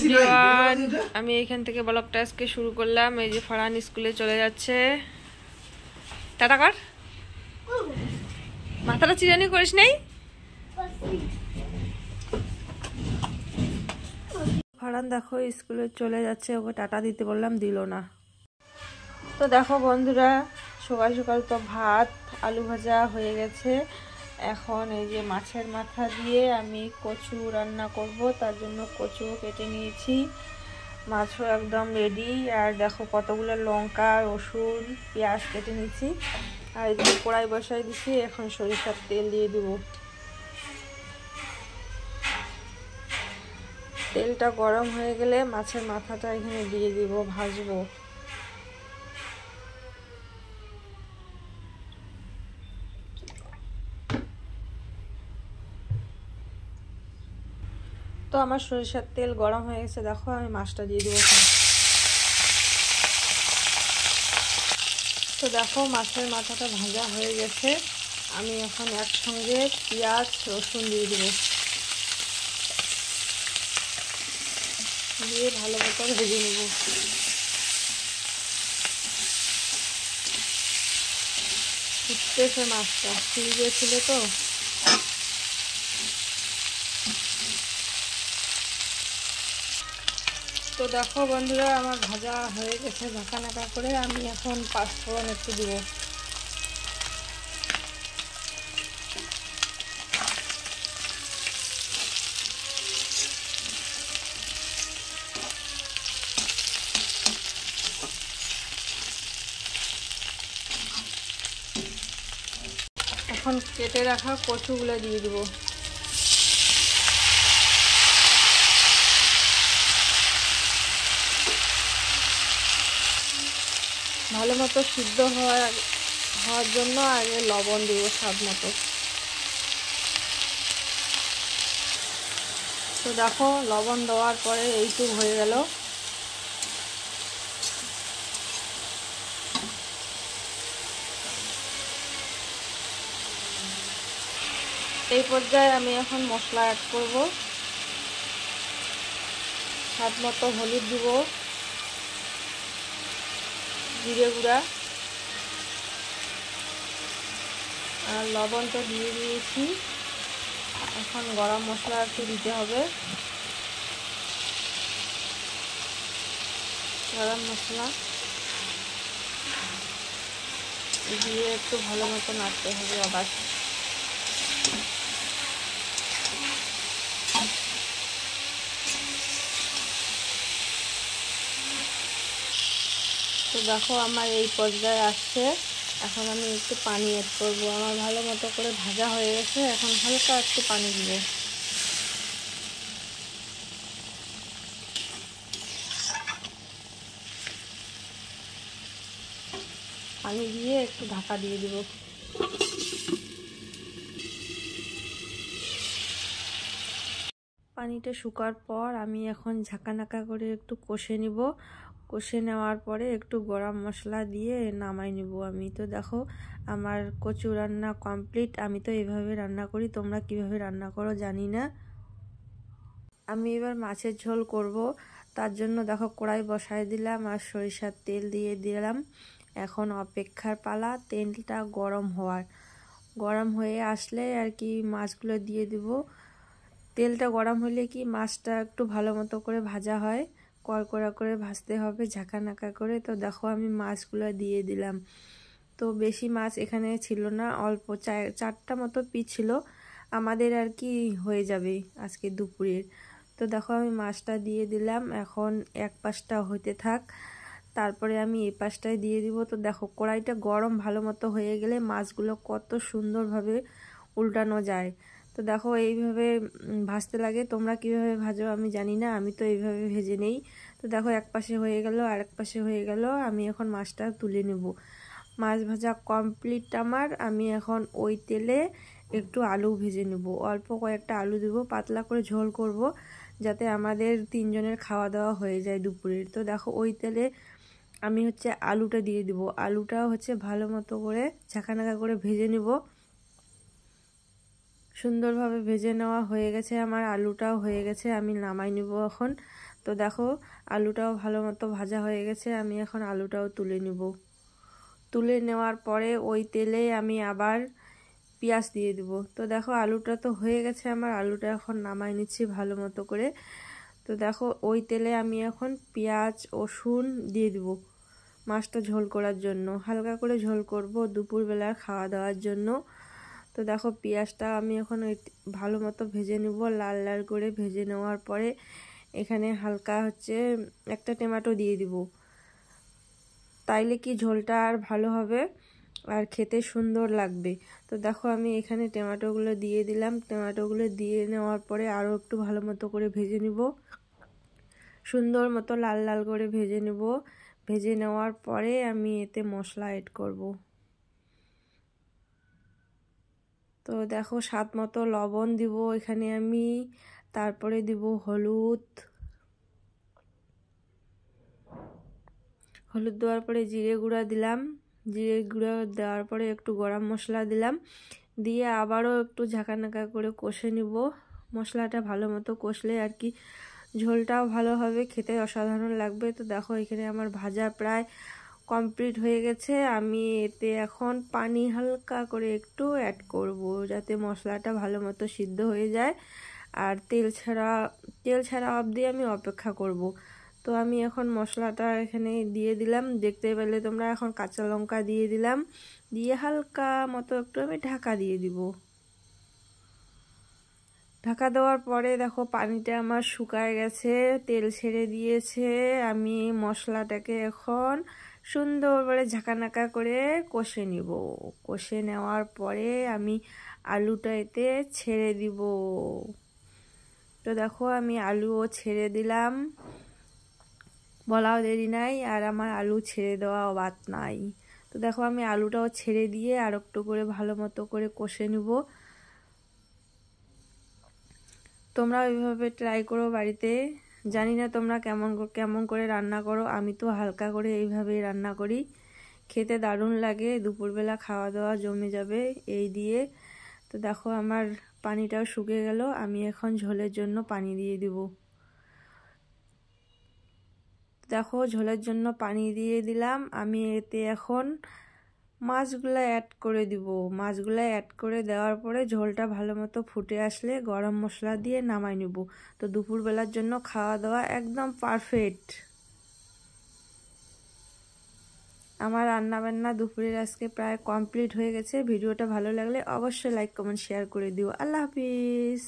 Everyone, আমি এখান থেকে ব্লগটা আজকে শুরু করলাম। এই যে ফারহান স্কুলে চলে যাচ্ছে। টাটা কর। মাথাটা চিরানি করিস নাই? ফারহান দেখো স্কুলে চলে যাচ্ছে, ওকে টাটা দিতে বললাম, দিল না। তো দেখো বন্ধুরা, সকাল সকাল তো ভাত আলু ভাজা হয়ে গেছে। এখন এই যে মাছের মাথা দিয়ে আমি কচু রান্না করব, তার জন্য কচু কেটে নিয়েছি। মাছও একদম রেডি। আর দেখো কতগুলো লঙ্কা, রসুন, পেঁয়াজ কেটে নিয়েছি। আর এদিকে কড়াই বসাই দিছি, এখন সরিষার তেল দিয়ে দিব। তেলটা গরম হয়ে গেলে মাছের মাথাটা এখানে দিয়ে দিব, ভাজবো। তো আমার সরিষার তেল গরম হয়ে গেছে, দেখো আমি মাছটা দিয়ে দেবো। তো দেখো মাছের মাথাটা ভাজা হয়ে গেছে। আমি এখন একসঙ্গে পেঁয়াজ রসুন দিয়ে দেবো, দিয়ে ভালো মতো ভেজে নেব। ফুটতেছে, মাছটা ফ্রিজে ছিল তো। তো দেখো বন্ধুরা, আমার ভাজা হয়ে গেছে ঢাকা নাকা করে। আমি এখন পাঁচফোড়ন একটু দিব। এখন কেটে রাখা কচুগুলো দিয়ে দিব। ভালো মতো সিদ্ধ হওয়ার জন্য আগে লবণ দিব স্বাদ মতো। তো দেখো লবণ দেওয়ার পরে এইটুকু হয়ে গেল। এই পর্যায়ে আমি এখন মশলা অ্যাড করব। স্বাদ মতো হলুদ দিব, জিরে গুঁড়া, আর লবণ তো দিয়ে দিয়েছি। এখন গরম মশলা একটু দিতে হবে। গরম মশলা দিয়ে একটু ভালো মতো নাড়তে হবে আবার। তো দেখো আমার এই পর্যায়ে আসছে। এখন আমি একটু পানি অ্যাড করবো। আমার ভালো মতো করে ভাজা হয়ে গেছে, এখন হালকা একটু পানি দিব। পানি দিয়ে একটু ঢাকা দিয়ে দিব। পানিটা শুকার পর আমি এখন ঝাঁকানাকা করে একটু কষে নিব। কষে নেওয়ার পরে একটু গরম মশলা দিয়ে নামাই নিব আমি। তো দেখো আমার কচু রান্না কমপ্লিট। আমি তো এইভাবে রান্না করি, তোমরা কিভাবে রান্না করো জানি না। আমি এবার মাছের ঝোল করব, তার জন্য দেখো কড়াই বসাই দিলাম আর সরিষার তেল দিয়ে দিলাম। এখন অপেক্ষার পালা তেলটা গরম হওয়ার। গরম হয়ে আসলে আর কি মাছগুলো দিয়ে দিব। তেলটা গরম হলে কি মাছটা একটু ভালো মতো করে ভাজা হয়, কড়কড়া করে ভাজতে হবে ঝাঁকানাকা করে। তো দেখো আমি মাছগুলো দিয়ে দিলাম। তো বেশি মাছ এখানে ছিল না, অল্প চারটা মতো পিস ছিল, আমাদের আর কি হয়ে যাবে আজকে দুপুরের। তো দেখো আমি মাছটা দিয়ে দিলাম। এখন এক পাশটা হতে থাক, তারপরে আমি এই পাশটায় দিয়ে দিব। তো দেখো কড়াইটা গরম ভালো মতো হয়ে গেলে মাছগুলো কত সুন্দরভাবে উল্টানো যায়। তো দেখো এইভাবে ভাজতে লাগে। তোমরা কিভাবে ভাজো আমি জানি না, আমি তো এইভাবে ভেজে নেই। তো দেখো এক পাশে হয়ে গেল, আরেক পাশে হয়ে গেল। আমি এখন মাছটা তুলে নেব। মাছ ভাজা কমপ্লিট আমার। আমি এখন ওই তেলে একটু আলু ভেজে নেব, অল্প কয়েকটা আলু দেব, পাতলা করে ঝোল করব যাতে আমাদের তিনজনের খাওয়া দাওয়া হয়ে যায় দুপুরের। তো দেখো ওই তেলে আমি হচ্ছে আলুটা দিয়ে দিব। আলুটাও হচ্ছে ভালো মতো করে ঝাঁকানাকা করে ভেজে নেব। সুন্দরভাবে ভেজে নেওয়া হয়ে গেছে, আমার আলুটাও হয়ে গেছে, আমি নামাই নিব এখন। তো দেখো আলুটাও ভালো মতো ভাজা হয়ে গেছে, আমি এখন আলুটাও তুলে নিব। তুলে নেওয়ার পরে ওই তেলে আমি আবার পেঁয়াজ দিয়ে দিব। তো দেখো আলুটা তো হয়ে গেছে আমার, আলুটা এখন নামাই নিচ্ছি ভালো মতো করে। তো দেখো ওই তেলে আমি এখন পেঁয়াজ রসুন দিয়ে দিব মাছটা ঝোল করার জন্য, হালকা করে ঝোল করব দুপুরবেলার খাওয়া দাওয়ার জন্য। তো দেখো পেঁয়াজটা আমি এখন ভালো মতো ভেজে নেব, লাল লাল করে ভেজে নেওয়ার পরে এখানে হালকা একটা টমেটো দিয়ে দিব, তাইলে কি ঝোলটা আর ভালো হবে আর খেতে সুন্দর লাগবে। তো দেখো আমি এখানে টমেটোগুলো দিয়ে দিলাম, টমেটোগুলো দিয়ে নেওয়ার পরে আরও একটু ভালো মতো করে ভেজে নিব, সুন্দর মতো লাল লাল করে ভেজে নেব। ভেজে নেওয়ার পরে আমি এতে মশলা এড করব। তো দেখো স্বাদ মতো লবণ দিব এখানে আমি, তারপরে দিব হলুদ দেওয়ার পরে জিরে গুঁড়া দিলাম, জিরে গুঁড়া দেওয়ার পরে একটু গরম মশলা দিলাম, দিয়ে আবারও একটু ঝাঁকানাকা করে কষে নিব। মশলাটা ভালো মতো কষলে আর কি ঝোলটাও ভালো হবে, খেতে অসাধারণ লাগবে। তো দেখো এখানে আমার ভাজা প্রায় কমপ্লিট হয়ে গেছে, আমি এতে এখন পানি হালকা করে একটু অ্যাড করব যাতে মশলাটা ভালো মতো সিদ্ধ হয়ে যায় আর তেল ছাড়া অবধি আমি অপেক্ষা করব। তো আমি এখন মশলাটা এখানে দিয়ে দিলাম, দেখতে পেলে তোমরা, এখন কাঁচা লঙ্কা দিয়ে দিলাম, দিয়ে হালকা মতো একটু আমি ঢাকা দিয়ে দিব। ঢাকা দেওয়ার পরে দেখো পানিটা আমার শুকায় গেছে, তেল ছেড়ে দিয়েছে। আমি মশলাটাকে এখন সুন্দর করে ঝাঁকানাকা করে কষে নিব। কষে নেওয়ার পরে আমি আলুটা এতে ছেড়ে দিব। তো দেখো আমি আলুও ছেড়ে দিলাম, বলাও দেরি নাই আর আমার আলু ছেড়ে দেওয়া বাদ নাই। তো দেখো আমি আলুটাও ছেড়ে দিয়ে আর একটু করে ভালো মতো করে কষে নিব। তোমরা ওইভাবে ট্রাই করো বাড়িতে, জানি না তোমরা কেমন করে রান্না করো, আমি তো হালকা করে এইভাবেই রান্না করি, খেতে দারুণ লাগে, দুপুরবেলা খাওয়া দাওয়া জমে যাবে এই দিয়ে। তো দেখো আমার পানিটাও শুকিয়ে গেল, আমি এখন ঝোলের জন্য পানি দিয়ে দিব। দেখো ঝোলের জন্য পানি দিয়ে দিলাম, আমি এতে এখন মাছগুলো অ্যাড করে দিব। মাছগুলো অ্যাড করে দেওয়ার পরে ঝোলটা ভালো মতো ফুটে আসলে গরম মশলা দিয়ে নামাই নেব। তো দুপুরবেলার জন্য খাওয়া দাওয়া একদম পারফেক্ট। আমার রান্না বান্না দুপুরের আজকে প্রায় কমপ্লিট হয়ে গেছে। ভিডিওটা ভালো লাগলে অবশ্যই লাইক কমেন্ট শেয়ার করে দিও। আল্লাহ হাফিজ।